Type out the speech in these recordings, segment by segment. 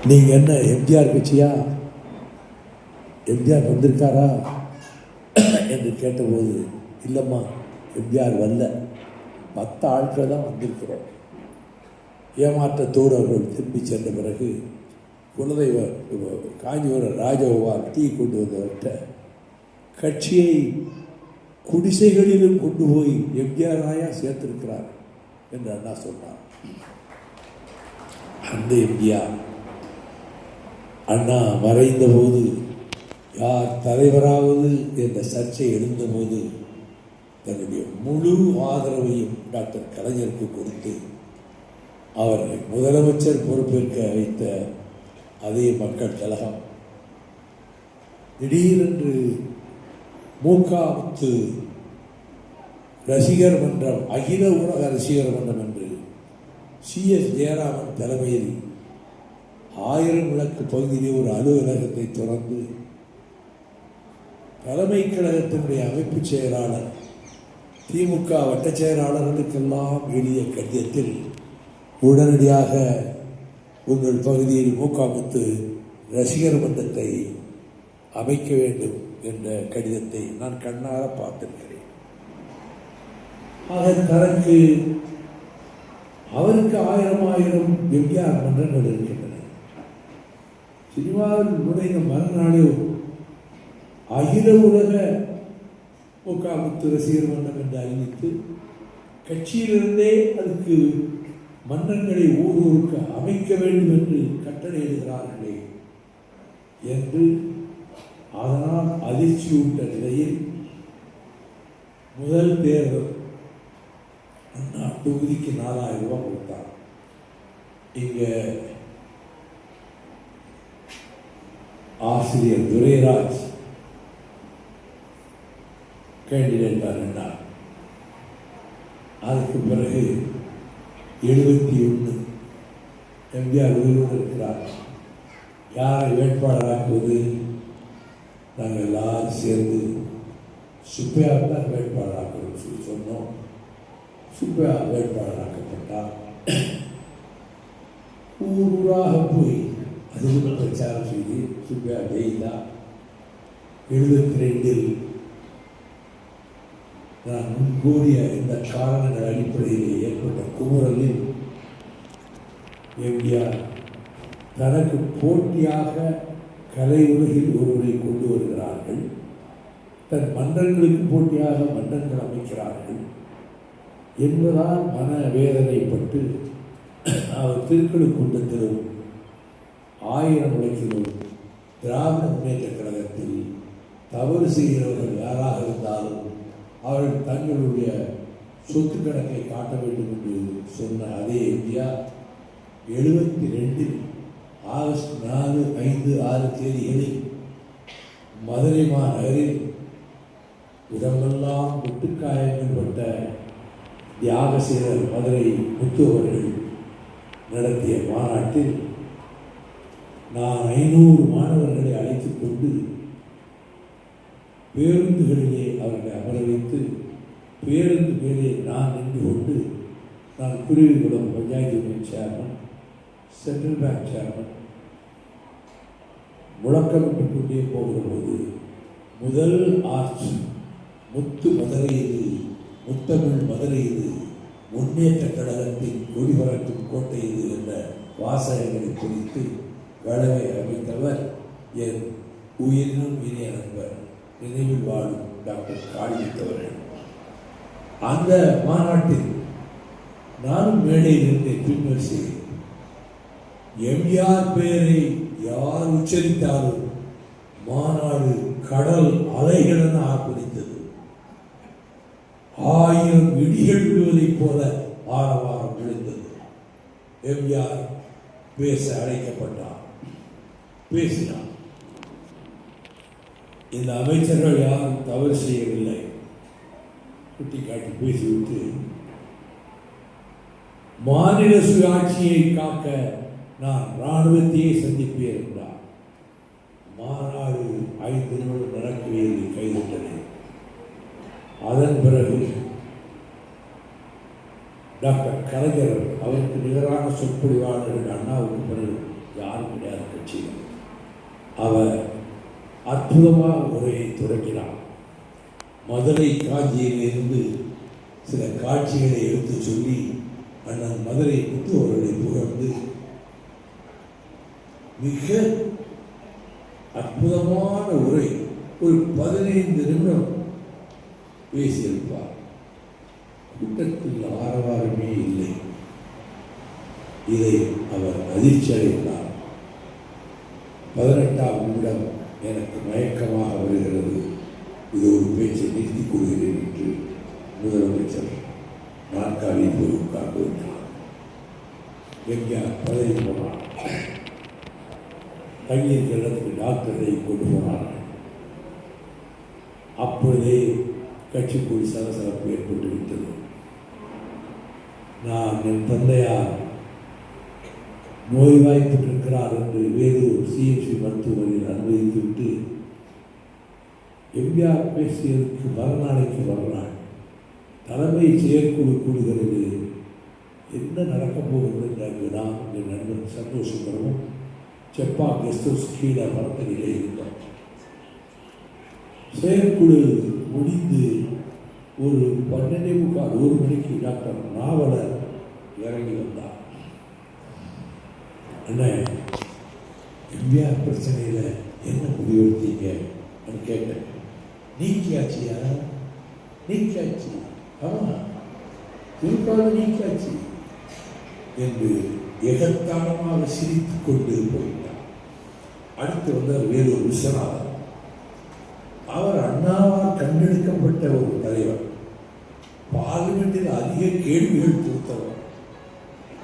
நீங்கள் என்ன எம்ஜிஆர் கட்சியா, எம்ஜிஆர் வந்திருக்காரா என்று கேட்டபோது, இல்லைம்மா எம்ஜிஆர் வரல, 10 ஆட்கள் தான் வந்திருக்கிறோம். ஏமாற்றத்தோடு அவர்கள் திரும்பி சென்ற பிறகு குலதெய்வ காஞ்சிபுரம் ராஜகோபால் டீ கொண்டு வந்தவர்கிட்ட கட்சியை குடிசைகளிலும் கொண்டு போய் எம்ஜிஆர் ராயா சேர்த்திருக்கிறார் என்று அண்ணா சொன்னார். அந்த எம்ஜிஆர் அண்ணா மறைந்த போது யார் தலைவராவது என்ற சர்ச்சை எழுந்தபோது தன்னுடைய முழு ஆதரவையும் டாக்டர் கலைஞருக்கு கொடுத்து அவரை முதலமைச்சர் பொறுப்பேற்க வைத்த அதே மக்கள் கழகம் திடீரென்று மூக்காமுத்து ரசிகர் மன்றம், அகில உலக ரசிகர் மன்றம் என்று CS ஜெயராமன் தலைமையில் 1000 விளக்கு பகுதியிலே ஒரு அலுவலகத்தை திறந்து தலைமை கழகத்தினுடைய அமைப்பு செயலாளர், திமுக வட்ட செயலாளர்களுக்கெல்லாம் எழுதிய கடிதத்தில் உடனடியாக உங்கள் பகுதியில் மூக்காமுத்து ரசிகர் மன்றத்தை அமைக்க வேண்டும் என்ற கடிதத்தை நான் கண்ணார பார்த்திருக்கிறேன். தனக்கு அவருக்கு 1000 எம்ஜிஆர் மன்றங்கள் இருக்கின்றன. சினிமாவில் நுழைந்த மறுநாளே அகில உலக மூக்காமுத்து ரசிகர் மன்றம் என்று அறிவித்து கட்சியிலிருந்தே அதுக்கு மன்றங்களை ஊருக்கு அமைக்க வேண்டும் என்று கட்டளையிடுகிறார்களே என்று அதனால் அதிர்ச்சியூட்ட நிலையில் முதல் தேர்தல் அண்ணா தொகுதிக்கு 4000 ரூபாய் கொடுத்தார். இங்கே ஆசிரியர் துரைராஜ் கேண்டிடேட் அண்ணா. அதுக்கு பிறகு 71 எம்ஜிஆர் உயிரோடு இருக்கிறார். யாரை வேட்பாளராக்குவது? நாங்கள் எல்லாரும் சேர்ந்து சுப்பையா தான் வேட்பாளராக்கணும்னு சொல்லி சொன்னோம். சுப்பையா வேட்பாளராக்கப்பட்டார். ஊராக போய் அதுக்கு பிரச்சாரம் செய்து சுப்பையா ஜெயித்தார். 72 நான் முன்கூறிய இந்த காரணங்கள் அடிப்படையில் ஏற்பட்ட குமுறலில் எம்ஜிஆர் தனக்கு போட்டியாக கலை உலகில் ஒருவரை கொண்டு வருகிறார்கள், தன் மன்றங்களுக்கு போட்டியாக மன்றங்கள் அமைக்கிறார்கள் என்பதால் மன வேதனைப்பட்டு அவர் திருக்கழுக்குன்றத்திலும் 1000 விளக்கிலும் திராவிட முன்னேற்ற கழகத்தில் தவறு செய்கிறவர்கள் யாராக இருந்தாலும் அவர்கள் தங்களுடைய சொத்து கணக்கை காட்ட வேண்டும் என்று சொன்ன அதே எம்ஜிஆர் 72 ஆகஸ்ட் 4, 5, 6 தேதிகளில் மதுரை மாநகரில் உடம்பெல்லாம் முட்டுக்காயங்கள்பட்ட தியாகசீலர் மதுரை முத்து அவர்கள் நடத்திய மாநாட்டில் நான் 500 மாணவர்களை அழைத்துக் கொண்டு பேருந்துகளிலே அவர்களை அமர வைத்து பேருந்து மேலே நான் நின்று கொண்டு, நான் Kuruvikulam panchayat union chairman, central bank chairman, முழக்கமிட்டுக் கொண்டே போகிற போது முதல் ஆர்ச் முத்து மதுரை இது, முத்தமிழ் மதுரை இது, முன்னேற்ற கழகத்தின் கொடிபறக்கும் கோட்டை இது என்ற வாசகங்களை குறித்து வளமை அமைத்தவர் என் உயிரினும் இனிய நண்பர், நினைவில் வாழும் டாக்டர் காளிமுத்தவர்கள். அந்த மாநாட்டில் நானும் மேடையில் இருந்த பின்வரிசையில் எம்ஜிஆர் பெயரை யார் உச்சரித்தாலும் மாநாடு கடல் அலைகள் என ஆர்ப்பரித்தது. 1000 இடிகள் விழுவதைப் போல ஆரவாரம் விழுந்தது. எம்ஜிஆர் பேச அழைக்கப்பட்டார், பேசினார். இந்த அமைச்சர்கள் யாரும் தவறு செய்யவில்லை, குட்டிக்காட்டி பேசிவிட்டு மாநில சுயாட்சியை காக்க நான் இராணுவத்தையே சந்திப்பேன் என்றார். மாநாடு 5 நிமிடம் நடக்கவில்லை, கைவிட்டது. அதன் பிறகு டாக்டர் கலைஞர் அவருக்கு நிகரான சொற்பொழிவாளர்கள் அண்ணாவுக்கு பிறகு யாரும் கிடையாது. அற்புதமாக உரையை தொடங்கினார். மதுரை காஞ்சியிலிருந்து சில காட்சிகளை எடுத்து சொல்லி அண்ணன் மதுரை முத்து அவர்களை புகழ்ந்து மிக அற்புதமான உரை ஒரு 15 நிமிடம் பேசியிருப்பார். கூட்டத்தில் ஆரவாரமே இல்லை. இதை அவர் அதிர்ச்சி அடைந்தார். 18ஆம் நிமிடம் எனக்கு மயக்கமாக வருகிறது, இது ஒரு பேச்சை நிறுத்திக் கொள்கிறேன் என்று முதலமைச்சர் நாற்காலியில் போய் உட்கார்ந்து விட்டார். எம்ஜிஆர் பதவி போனார். கையில் இடத்துக்கு டாக்டரை கொண்டு போனார்கள். அப்பொழுதே கட்சிக்குள் சலசலப்பு ஏற்பட்டு விட்டது. நான் என் தந்தையார் நோய்வாய்ப்பட்டிருக்கிறார் என்று வேலூர் சிஎம்சி மருத்துவமனையில் அனுமதித்துவிட்டு எம்ஜிஆர் பேசியதற்கு மறுநாளைக்கு மறுநாள் தலைமை செயற்குழு கூடுகிறது. என்ன நடக்கப் போகிறது என்று நான் என் நண்பன் சந்தோஷப்படவும் செப்பா கெஸ்ட் ஹவுஸ் கீழே மரத்தடியிலே இருந்தோம். செயற்குழு முடிந்து ஒரு 12:45 1 மணிக்கு டாக்டர் நாவலர் இறங்கி வந்தார். என்ன எம்ஜிஆர் பிரச்சனையில் என்ன முடிவெடுத்தீங்க கேட்டேன். நீக்கியாச்சியா? நீக்கியாச்சு. ஆமாம், திருப்பாவது நீக்கியாச்சு என்று எகத்தாளமாக சிரித்துக் கொண்டு போயிட்டார். அடுத்து வந்தார் வேலூர் விஸ்வநாதன். அவர் அண்ணாவால் கண்டெடுக்கப்பட்ட ஒரு தலைவர், பார்லிமெண்டில் அதிக கேள்விகள் கொடுத்தவர்.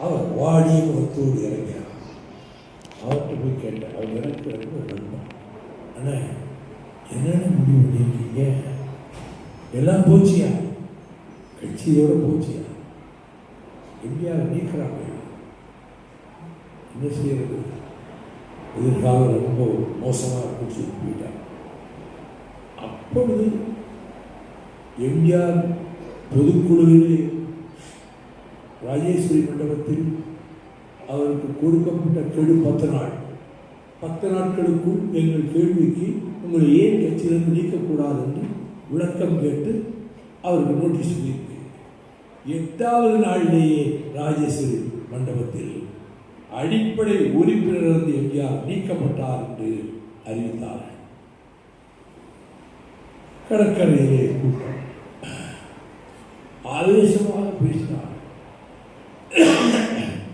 அவர் வாடிய முகத்தோடு இறங்கினார். அவர்கிட்ட போய் கேட்டார். அவர் எனக்கு ரொம்ப நண்பன். அண்ணா, என்னென்ன முடிவு பண்ணியிருக்கீங்க? எல்லாம் போச்சியா? கட்சியோட போச்சியா? எம்ஜிஆர் நீக்கிறாங்க, என்ன செய்யறது? எதிர்காலம் ரொம்ப மோசமாக பிடிச்சி போயிட்டார். அப்பொழுது எம்ஜிஆர் பொதுக்குழுவிலே ராஜேஸ்வரி மண்டபத்தில் அவருக்கு கொடுக்கப்பட்ட கெடு 10 நாள். 10 நாட்களுக்குள் எங்கள் கேள்விக்கு உங்களை ஏன் கட்சியிலிருந்து நீக்கக்கூடாது என்று விளக்கம் கேட்டு அவருக்கு நோட்டீஸ் சொல்லியிருக்கு. 8வது நாளிலேயே ராஜேஸ்வரி மண்டபத்தில் அடிப்படை உறுப்பினரிலிருந்து எம்ஜிஆர் நீக்கப்பட்டார் என்று அறிவித்தார். கடற்கரையிலே கூட்டம் ஆவேசமாக பேசினார்.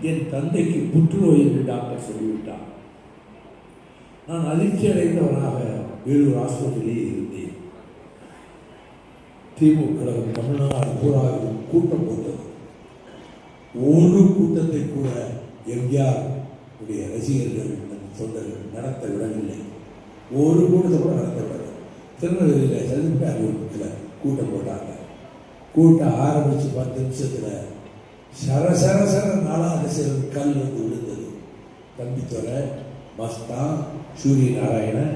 என் தந்தைக்கு புற்றுநோய் என்று டாக்டர் சொல்லிவிட்டார். நான் அதிர்ச்சி அடைந்தவனாக வேலூர் ஆஸ்பத்திரியிலே இருந்தேன். திமுக தமிழ்நாடு பூரா கூட்டம் போட்டது. ஒரு கூட்டத்தை கூட எம்ஜிஆர் உடைய ரசிகர்கள் தொண்டர்கள் நடத்த விடவில்லை. ஒரு கூட்டத்தை கூட நடத்த விடவில்லை. திருநெல்வேலியில் சதுப்பார் கூட்டம் போட்டாங்க. கூட்டம் ஆரம்பித்து 10 நிமிஷத்தில் சரசர நாளாக கல் வந்து விழுந்தது. தம்பித்துறை, மஸ்தா, சூரிய நாராயணன்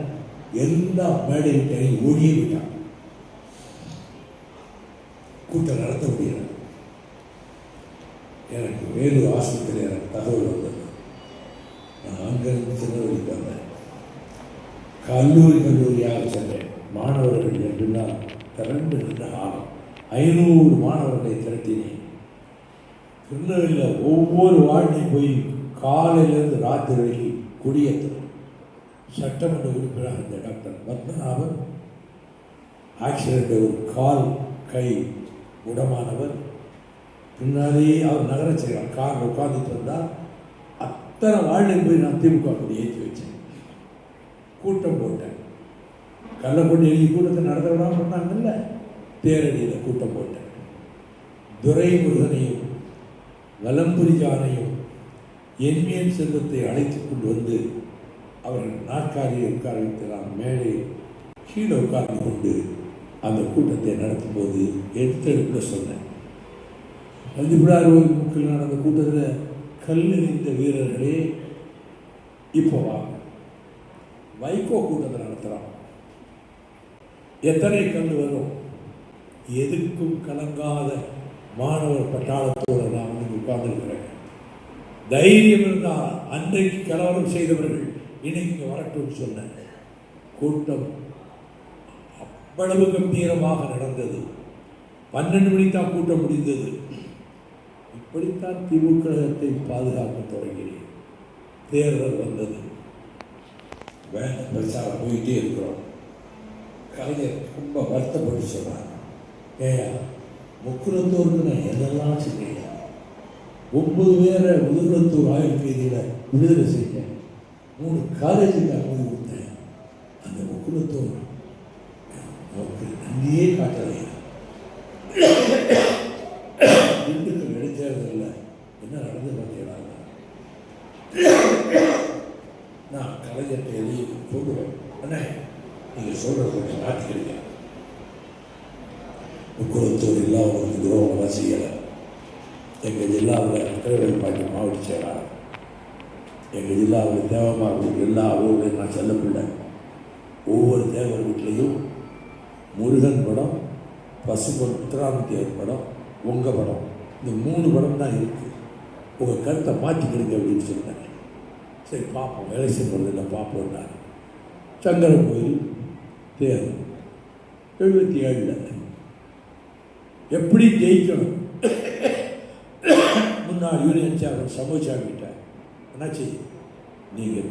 எல்லா மேடை விட்டு ஓடியே விட்டாங்க. கூட்டம் நடத்த முடியல. எனக்கு வேலூர் ஆஸ்பத்திரியில் எனக்கு தகவல் வந்தது. நான் அங்கிருந்து திருநெல்வேலிக்கு வந்தேன். கல்லூரியாக சென்றேன். மாணவர்கள் என்றுதான் திரண்டு நின்ற ஆகும். 500 மாணவர்களை திரட்டினேன். திருநெல்வேலியில் ஒவ்வொரு வார்டையும் போய் காலையிலிருந்து ராத்திரி வரைக்கும் கொடியேற்றணும். சட்டமன்ற உறுப்பினராக இருந்த டாக்டர் பத்மநாபன் ஆக்சிடென்ட், ஒரு கால் கை முடமானவர். பின்னாலேயே அவர் நகர செய்வார். காரில் உட்காந்துட்டு வந்தால் அத்தனை வாழ்க்கையும் போய் நான் திமுக கொடி ஏற்றி வச்சேன். கூட்டம் போட்டேன். கள்ளக்கொடி எழுதி கூட்டத்தை நடத்த விடாமல் பண்ணாங்கல்ல, தேரடியில் கூட்டம் போட்டேன். துரைமுருகனையும் வலம்புரிஜானையும் என்மியன் செல்வத்தை அழைத்து கொண்டு வந்து அவர்கள் நாற்காலியை உட்கார வைத்து நான் மேலே கீழே உட்கார்ந்து கொண்டு அந்த கூட்டத்தை நடத்தும் போது எடுத்தெடுக்க சொன்னேன். அஞ்சுபிடார் மக்கள் நடந்த கூட்டத்தில் கல் எறிந்த வீரர்களே, இப்போ வைகோ கூட்டத்தை நடத்துகிறோம். எத்தனை கல் வரும்? எதுக்கும் கலங்காத மாணவர் பட்டாளத்தோடு நான் வந்து உட்கார்ந்துருக்கிறேன். தைரியம் இருந்தால் அன்றைக்கு கலவரம் செய்தவர்கள் இன்னைக்கு வரட்டும்னு சொன்னேன். கூட்டம் அவ்வளவு கம்பீரமாக நடந்தது. 12 மணி தான் கூட்டம் முடிந்தது. இப்படித்தான் திமுகத்தை பாதுகாக்க தொடங்கினேன். தேர்தல் வந்தது. வேண்ட பிரச்சாரம் போயிட்டே இருக்கிறோம். கலைஞர் ரொம்ப வருத்தப்பட்டு சொன்னார், ஏயா முக்குளத்தூருக்கு நான் என்னெல்லாம் செஞ்சேன், 9 பேரை முதுகுளத்தூர் ஆயுள் கைதியில் விடுதலை செஞ்சேன், 3 காலேஜுக்கு அனுமதி கொடுத்தேன். அந்த முக்குளத்தூர் நமக்கு நன்றியே காட்டலையா. திண்டுக்கல் இடைத்தேர்தலில் என்ன நடந்து பார்த்தீங்களா, நான் கலைஞர்கிட்ட எழுதி சொல்லுவேன், அண்ணே நீங்கள் சொல்கிற கொஞ்சம் மாற்றிக்கிறீங்க, முக்குளத்தூர் எல்லாம் உங்களுக்கு துரோகமாக செய்யலை. எங்கள் ஜில்லாவில் திருவள்ளுப்பாட்டி மாவட்ட செயலாளர், எங்கள் ஜில்லாவில் தேவமாவுக்கு எல்லா ஊர்களையும் நான் செல்லப்பில்லை. ஒவ்வொரு தேவர் வீட்லேயும் முருகன் படம், பசுபொன் உத்தராமத்தியர் படம், உங்கள் படம், இந்த 3 படம் தான் இருக்குது. உங்கள் கருத்தை மாற்றிக்கிடுங்க அப்படின்னு சொன்னேன். சரி பார்ப்போம், எலெக்ஷன் பண்ணுறதில்ல பார்ப்போம்னாரு. சங்கரன் கோயில் தேர்தல் 77 எப்படி ஜெயிக்கணும். முன்னாள் யூனியன் சேர்மன் சமூகசாமிகிட்ட என்னாச்சு, நீங்கள்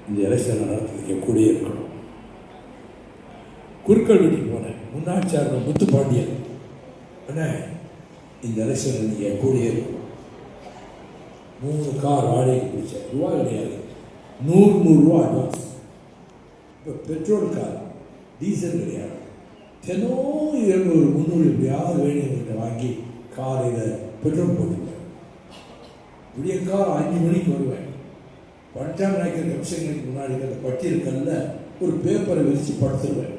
இந்த எலெக்ஷனை நடத்துறதுக்கு கூடயே இருக்கணும். குறுக்கள் வீட்டுக்கு போனேன். முன்னாள் சேர்மன் முத்துப்பாண்டியன், அண்ணா இந்த எலெக்ஷன் நீங்கள் கூடயே இருக்கணும். 3 கார் வாடகைக்கு பிடிச்சேன். ரூபா கிடையாது, 100 ரூபா அட்வான்ஸ். இப்போ பெட்ரோல் கார், டீசல் கிடையாது. தினம் 200 300 எப்படியாவது வேணுங்கிட்ட வாங்கி காலையில் பெட்ரோல் போட்டுருவேன். விடியற்கால 5 மணிக்கு வருவேன். பஞ்சாப் நாயக்கர் கமிஷனுக்கு முன்னாடி அந்த பட்டியலுக்கல்ல ஒரு பேப்பரை விரித்து படுத்துருவேன்.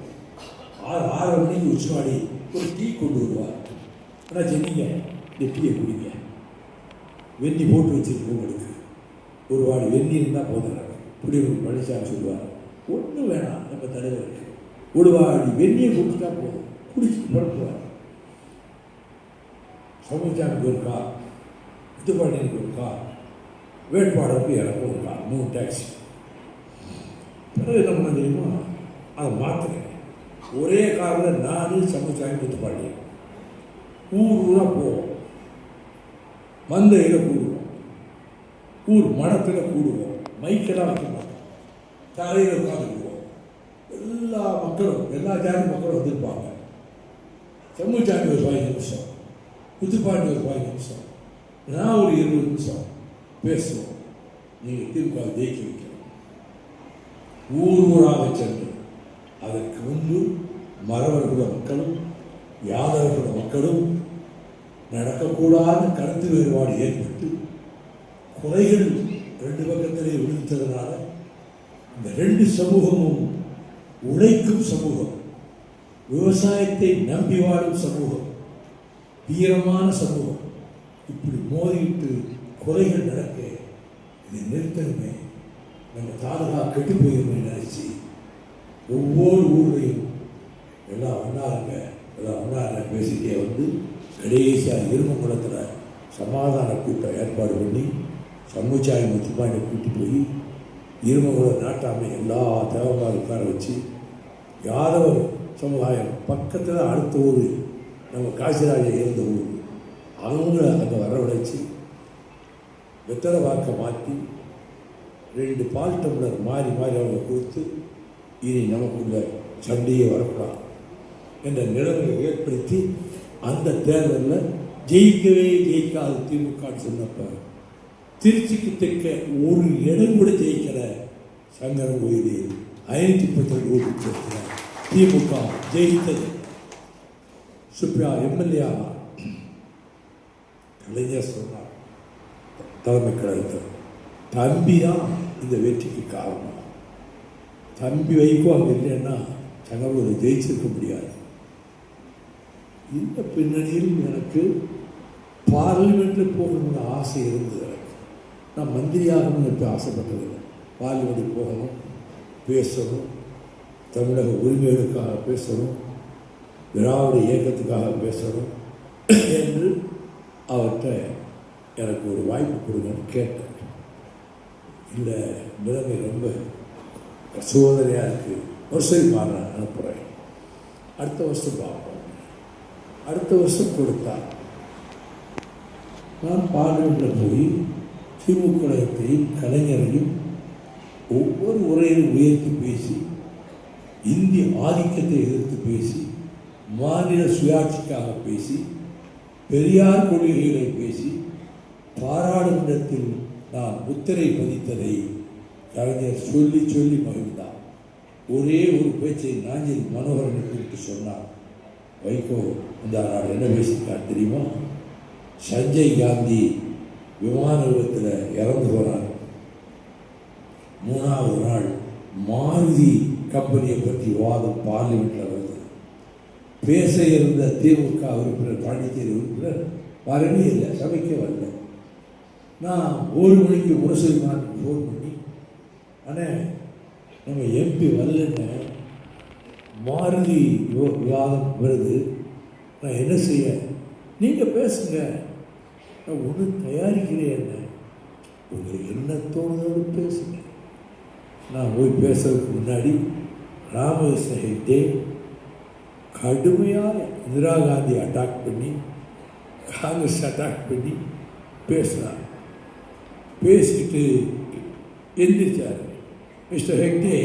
6 மணிக்கு உச்சிமாடி ஒரு டீ கொண்டு வருவார். ஆனால் சொன்னீங்க இந்த டீயை குடிங்க, வெந்நி போட்டு வச்சுருக்கோம் உங்களுக்கு, ஒரு வாடி வெந்நி இருந்தால் போதும். குடியுரிமை பழனிசாமி சொல்லுவார், ஒன்றும் வேணாம் நம்ம தலைவருக்கு, ஒரு வாடி வெந்நியை கொடுத்துட்டா போதும், குடிச்சிட்டு படுத்துவார். சமூகசாமிக்கு ஒரு கார், முத்துப்பாண்டியனுக்கு ஒரு கார், வேட்பாளருக்கு எனக்கு ஒரு கார், 3 டாக்ஸி. பிறகு என்ன பண்ண தெரியுமா, அதை மாற்றுறேன். ஒரே காரில் நான் சமூகசாமி முத்துப்பாண்டியன் ஊராக போவோம். மந்தையில் கூடுவோம், ஊர் மடத்தில் கூடுவோம், மைக்கெல்லாம் வைக்க மாட்டோம், தரையில் உட்காந்துக்குவோம். எல்லா மக்களும், எல்லா ஜாதி மக்களும் வந்திருப்பாங்க. சமூகசாமி ஒரு 15 நிமிஷம், முத்துப்பாண்டி ஒரு 15 நிமிஷம், நான் ஒரு 20 நிமிஷம் பேசுவோம். நீங்கள் திமுக ஜெயிக்க வைக்கணும். ஊராக சென்று அதற்கு முன்பு மறவர்கள மக்களும் யாதவர்கள மக்களும் நடக்கக்கூடாத கருத்து வேறுபாடு ஏற்பட்டு குறைகள் 2 பக்கத்திலே விழுந்ததுனால இந்த 2 சமூகமும் உழைக்கும் சமூகம், விவசாயத்தை நம்பி வாழும் சமூகம், வீரமான சமூகம், இப்படி மோதிட்டு குறைகள் நடக்க இதை நிறுத்தணுமே, நம்ம தாலுகா கெட்டு போயிருமே நினைச்சு ஒவ்வொரு ஊர்லையும் எல்லாம் ஒன்றாருங்க எல்லாம் ஒன்றாருங்க பேசிட்டே வந்து கடைசியாக இருமங்குளத்தில் சமாதான கூட்டம் ஏற்பாடு பண்ணி சமூகசாமி முத்துப்பாண்டியை கூட்டி போய் இருமங்குளம் நாட்டாமை எல்லா தேவமாக உட்கார வச்சு யாதவர் சமுதாயம் பக்கத்தில் அடுத்த ஊர் நம்ம காசிராஜை இருந்த ஊர் அவங்கள அங்கே வரவழைச்சி வெத்தலை வாக்க மாற்றி 2 பால் டம்ளர் மாறி மாறி அவங்க கொடுத்து இனி நமக்குள்ள சண்டையே வரக்கூடாது என்ற நிலைமையை ஏற்படுத்தி அந்த தேர்தலில் ஜெயிக்கவே ஜெயிக்காது திமுகன்னு சொன்னப்ப திருச்சிக்கு தெற்க ஒரு இடம் கூட ஜெயிக்கல. சங்கரன் கோயிலில் 532 ஓட்டு திமுக ஜெயித்தது. சுப்ரியா எம்எல்ஏ கலைஞர் சொன்னார், தலைமை கழகத்தில் தம்பி தான் இந்த வெற்றிக்கு காரணம். தம்பி வைக்கும் அங்கே இல்லைன்னா சங்கரூரை ஜெயிச்சிருக்க முடியாது. இந்த பின்னணியில் எனக்கு பார்லிமெண்ட்டில் போகணும்னு ஆசை இருந்தது. எனக்கு நான் மந்திரியாகணும்னு இப்போ ஆசைப்பட்டதில்லை. பார்லிமெண்ட்டுக்கு போகணும், பேசணும், தமிழக உரிமைகளுக்காக பேசணும், திராவிட இயக்கத்துக்காக பேசணும் என்று அவர்கிட்ட எனக்கு ஒரு வாய்ப்பு கொடுங்கன்னு கேட்டேன். இல்லை, நிலைமை ரொம்ப சோதனையாக இருக்குது, சரி மாறேன் அனுப்புகிறேன், அடுத்த வருஷம் பார்ப்போம். அடுத்த வருஷம் கொடுத்தார். நான் பார்லிமெண்ட்டில் போய் திமுகத்தையும் கலைஞரையும் ஒவ்வொரு உரையிலும் உயர்த்தி பேசி, இந்திய ஆதிக்கத்தை எதிர்த்து பேசி, மாநில சுயாட்சிக்காக பேசி, பெரியார் கொள்கைகளை பேசி, பாராளுமன்றத்தில் நான் முத்திரை பதித்ததை கலைஞர் சொல்லி சொல்லி மகிழ்ந்தார். ஒரே ஒரு பேச்சை நாஞ்சில் மனோகரனுக்கு சொன்னார். வைகோ இந்த நாள் என்ன பேசியிருக்கார் தெரியுமா? சஞ்சய் காந்தி விமான விபத்தில் இறந்து போனார். 3வது நாள் மாருதி கம்பெனியை பற்றி வாதம் பார்லிமெண்ட்டில் வருது. பேச இருந்த திமுக உறுப்பினர், பாண்டிச்சேரி உறுப்பினர் வரவே இல்லை, சபைக்க வரல. நான் 1 மணிக்கு முரசொலிமானுக்கு ஃபோன் பண்ணி, ஆனால் நம்ம எம்பி வரலன்னு மாருதி விவாதம் வருது, நான் என்ன செய்ய? நீங்கள் பேசுங்க, நான் ஒன்று தயாரிக்கிறேன், என்ன உங்களுக்கு என்ன தோணுதோ பேசுங்க. நான் போய் பேசுறதுக்கு முன்னாடி ராமகிருஷ்ண ஹெக்டே கடுமையாக இந்திரா காந்தி அட்டாக் பண்ணி, காங்கிரஸ் அட்டாக் பண்ணி பேசினார். பேசிக்கிட்டு எந்திரிச்சார். Mister Hegde,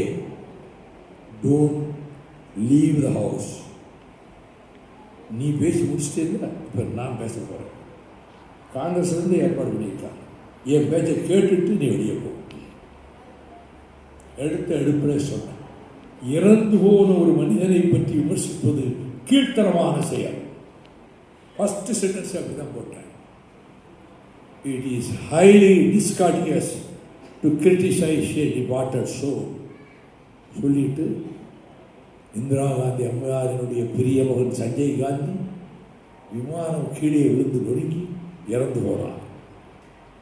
don't leave the house. நீ பேசி முடிச்சிட்டே, இப்போ நான் பேச போகிறேன். காங்கிரஸ்லேருந்து ஏற்பாடு பண்ணியிருக்காங்க, என் பேச்சை கேட்டுட்டு நீ வெளியே போ. எடுத்த எடுப்பில் சொன்னேன், இறந்து போன ஒரு மனிதனை பற்றி விமர்சிப்பது கீழ்த்தரமான செயல். ஃபர்ஸ்ட் சென்டென்ஸ் அப்படி தான் போட்டேன். It is highly discourteous to criticise a departed soul. சொல்லிட்டு இந்திரா காந்தி அம்மையாரினுடைய பெரிய மகன் சஞ்சய் காந்தி விமானம் கீழே விழுந்து நொறுங்கி இறந்து போனார்.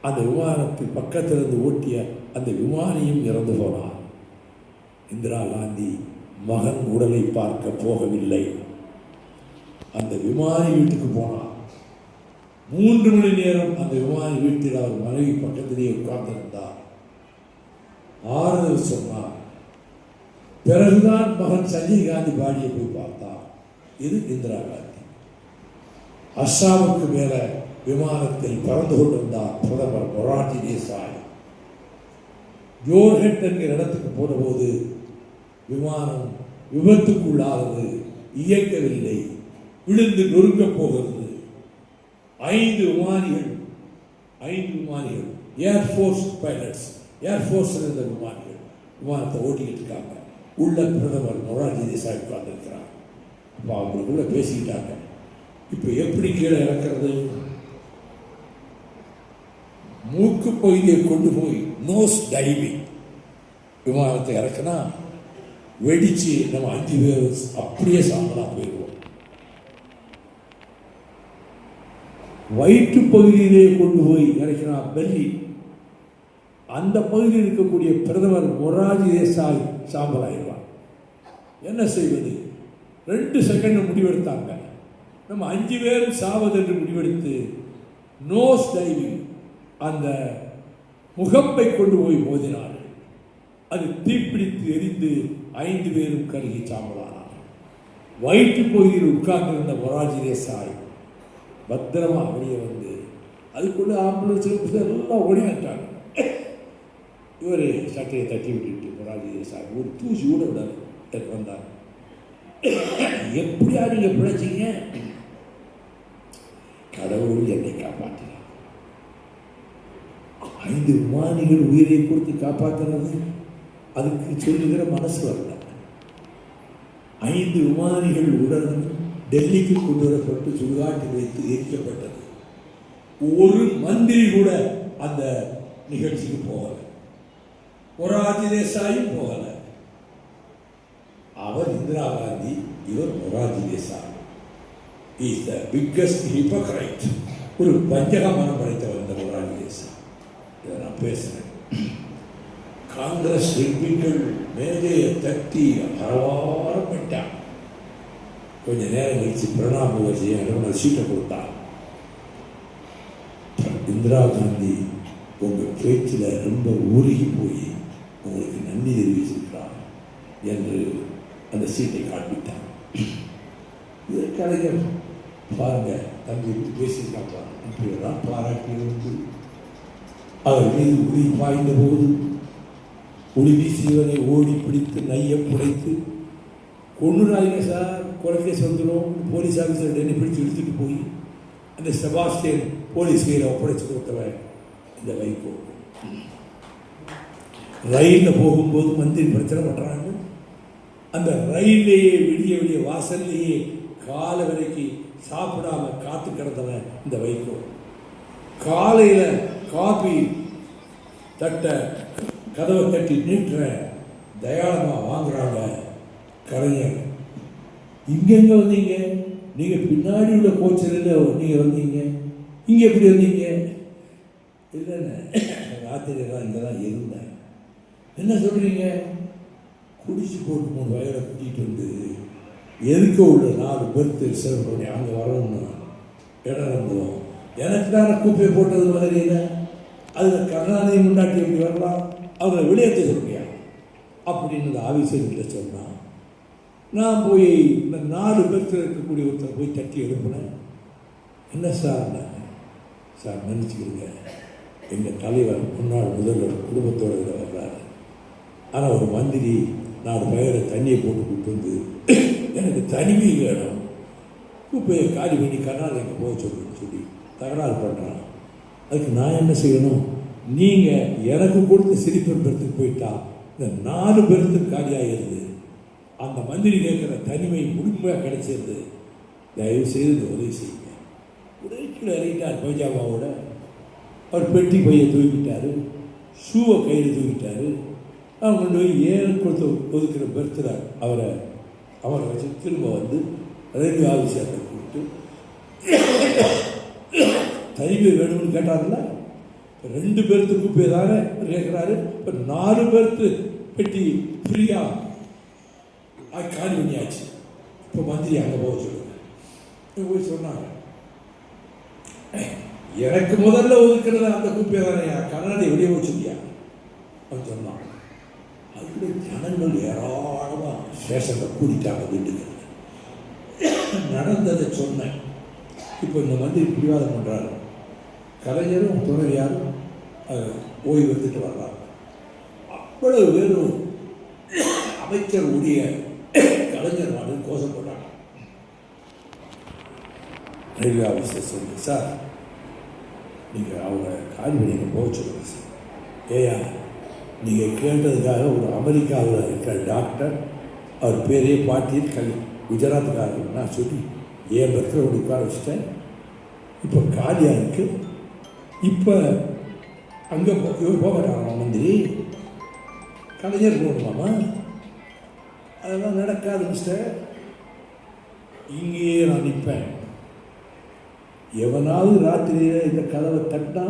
அந்த விமானத்தில் பக்கத்திலிருந்து ஓட்டிய அந்த விமானியும் இறந்து போனார். இந்திரா காந்தி மகன் உடலை பார்க்க போகவில்லை, அந்த விமானி வீட்டுக்கு போனார். 3 மணி நேரம் அந்த விமானி வீட்டில் அவர் மனைவி பக்கத்திலேயே உட்கார்ந்திருந்தார். ஆறுதல் சொன்னார். பிறகுதான் மகன் சஞ்சய் காந்தி பாடியை போய் பார்த்தார். இது இந்திரா காந்தி. அஸ்ஸாமுக்கு மேல விமானத்தில் பறந்து கொண்டிருந்தார் பிரதமர் மொரார்ஜி தேசாய். ஜோர்ஹட் என்கிற இடத்துக்கு போனபோது விமானம் விபத்துக்குள்ளானது, இயக்கவில்லை, விழுந்து நொறுங்கப் போகிறது. 5 விமானிகள் ஏர்ஃபோர்ஸ் பைலட்ஸ், ஏர்ஃபோர்ஸ் இருந்த விமானிகள் விமானத்தை ஓட்டிக்கிட்டு இருக்காங்க. உள்ள பிரதமர் மொரார்ஜி தேசாய் உட்கார்ந்துருக்கிறார். அப்போ அவங்களுக்குள்ள பேசிக்கிட்டாங்க, இப்போ எப்படி கீழே இறக்கிறது? மூக்கு பகுதியை கொண்டு போய் நோஸ் டைவிங் விமானத்தை இறக்கினா வெடிச்சு நம்ம 5 பேர் அப்படியே சாம்பலாக போயிடுவோம். வயிற்று பகுதியிலே கொண்டு போய் இறக்கினா பெல்லி, அந்த பகுதியில் இருக்கக்கூடிய பிரதமர் மொரார்ஜி தேசாய் சாம்பலாயிடுவார். என்ன செய்வது? 2 செகண்ட் முடிவெடுத்தாங்க. நம்ம 5 பேரும் சாவது என்று முடிவெடுத்து நோஸ் டைவிங் அந்த முகப்பை கொண்டு போய் மோதினார்கள். அது தீப்பிடித்து எரிந்து 5 பேரும் கருகி சாம்பலானார்கள். வயிற்று பகுதியில் உட்கார்ந்திருந்த மொரார்ஜி தேசாய் பத்திரமா வெளியே வந்து, அதுக்குள்ள ஆம்புலன்ஸ் எல்லாம் ஓடியாட்டாங்க. இவர் சட்டையை தட்டி விட்டுட்டு மொரார்ஜி தேசாய் ஒரு தூசி கூட விடாது வந்தார். எப்படியா நீங்க பிழைச்சிங்க? கடவுள் என்னை காப்பாற்றினார். 5 விமானிகள் உயிரை கொடுத்து காப்பாற்றினது அதுக்கு சொல்லுகிற மனசு வரல. 5 விமானிகள் உடல் டெல்லிக்கு கொண்டு வரப்பட்டு சுடுகாட்டில் வைத்து எரிக்கப்பட்டது. ஒரு மந்திரி கூட அந்த நிகழ்ச்சிக்கு போகல, மொரார்ஜி தேசாயும் போகல. அவர் இந்திரா காந்தி, இவர் Morarji Desai. Is the biggest hypocrite. ஒரு பஞ்சக மனம் படைத்தவர் இந்த மொரார்ஜி தேசாய். இதை நான் பேசுகிறேன். காங்கிரஸ் எம்பிக்கள் மேதையை தட்டி அரவாரம் விட்டான். கொஞ்ச நேரம் கழிச்சு பிரணாப் முகர்ஜியை அலுவலர் சீட்டை கொடுத்தார். இந்திரா காந்தி உங்கள் பேச்சில் ரொம்ப உருகி போய் உங்களுக்கு நன்றி தெரிவிச்சிருக்கிறார் என்று அந்த சீட்டை காண்பித்தார். இது கலைஞர் பாருங்க, தம்பி பேசியிருக்காங்க, இப்படியெல்லாம் பாராட்டி அவர் மீது உளி பாய்ந்த போது உளி வீசியவனை ஓடி பிடித்து நைய புடைத்து கொண்டுறாங்க சார், கொலைக்கேஸ் வந்துடும், போலீஸ் ஆஃபீஸர் என்னை பிடிச்சி இழுத்துட்டு போய் அந்த செபாஸ்டியன் போலீஸ் கையில் ஒப்படைச்சு கொடுத்தவன் இந்த வைகோ. ரயிலில் போகும்போது மந்திரி பிரச்சனை பண்ணுறாங்க. அந்த ரயிலேயே விடிய விடிய வாசல்லையே காலை வரைக்கும் சாப்பிடாம காத்து கிடந்தவன் இந்த வைகோ. காலையில் காபி தட்டை கதவை கட்டி நீட்டுற தயாளமாக வாங்குறாங்க கலைஞர். இங்கெங்க வந்தீங்க? நீங்கள் பின்னாடி உள்ள கோச்சரில் நீங்கள் வந்தீங்க, இங்கே எப்படி வந்தீங்க? இல்லைண்ணே, ராத்திரியெல்லாம் இங்கே தான் இருந்தேன். என்ன சொல்கிறீங்க? குடிச்சு போட்டு 3 வயலை கூட்டிகிட்டு வந்து எதுக்கு உள்ள 4 பெர்த் ரிசர்வ் பண்ணி அங்கே வரணும்னு இடம் இருந்தோம். எனக்கு தானே கூப்பை போட்டது மாதிரி இல்லை, அதில் கருணாநிதி முன்னாடி எப்படி வரலாம், அவங்களை வெளியேற்ற சொல்றியா அப்படின்னு ஆஃபீஸர்கிட்ட சொன்னான். நான் போய் இந்த 4 பெர்த்தில் இருக்கக்கூடிய ஒருத்தர் போய் தட்டி எழுப்பினேன். என்ன சார்? சார் மன்னிச்சுக்கிறீங்க, எங்கள் தலைவர் முன்னாள் முதல்வர் குடும்பத்தோடு இதில் வர்றாரு. ஆனால் ஒரு மந்திரி 4 வயலை தண்ணியை போட்டு கொடுத்து வந்து எனக்கு தனிமை வேணும், குப்பையை காலி பண்ணி கர்நாடகா போக சொல்லி தகராறு பண்ணுறான். அதுக்கு நான் என்ன செய்யணும்? நீங்கள் எனக்கு கொடுத்த சிரிப்பர் பெருத்துக்கு போயிட்டா இந்த 4 பெருத்துக்கு காலியாகிடுது, அந்த மந்திரி கேட்குற தனிமை முழுமையாக கிடைச்சிருது, தயவு செய்து இந்த உதவி செய்யுங்க. உதவிக்குள்ள இறங்கிட்டார் பைஜாமாவோட. அவர் பெட்டி பையை தூக்கிட்டார், ஷூவை கையில் தூக்கிட்டார். அவங்க கொண்டு போய் ஏழு கொடுத்து ஒதுக்கிற பெர்த்தில் அவரை வச்சு திரும்ப வந்து ரயில்வே ஆஃபீஸரை கூப்பிட்டு தனிமை வேணும்னு கேட்டார்ல. 2 பேருக்கு குப்பை தானே கேட்குறாரு, இப்போ 4 பேருக்கு பெட்டி ஃப்ரீயா காலி பண்ணியாச்சு. இப்போ மந்திரி அங்கே போக சொல்லுங்க போய் சொன்னாங்க. எனக்கு முதல்ல ஒதுக்கிறது அந்த குப்பை தானே, கர்நாடகா வெளியே வச்சுருக்கியா அவன் சொன்னான். அதுக்கு ஜனங்கள் ஏராளமாக ஸ்டேஷனில் கூட்டிட்டாங்க வீட்டுக்கு. நடந்ததை சொன்னேன். இப்போ இந்த மந்திரி பிடிவாதம் பண்ணுறாரு. கலைஞரும் துணைவியாரும் ஓய்வு எடுத்துட்டு வர்றாங்க. அவ்வளவு பேரும் அமைச்சர் உடைய கலைஞர் நாடு கோஷம் போட்டாங்க. ரயில்வே ஆஃபீஸர் சொல்லி, சார் நீங்கள் அவங்க காலி பண்ணிங்க போக சொல்லுங்கள் சார். ஏயா நீங்கள் கேட்டதுக்காக ஒரு அமெரிக்காவில் இருக்கிற டாக்டர், அவர் பேரே பாட்டியில் குஜராத்துக்காரர் நான் சொல்லி ஏன் பத்திர உட்கார வச்சுட்டேன். இப்போ காலியாக இருக்குது. இப்போ அங்கே இவர் போக மாட்டாங்க மந்திரி, கலைஞர் போகணுமாமா? அதெல்லாம் நடக்காது மிஸ்டர். இங்கேயே நான் நிற்பேன். எவனாவது ராத்திரியில் இந்த கதவை தட்டினா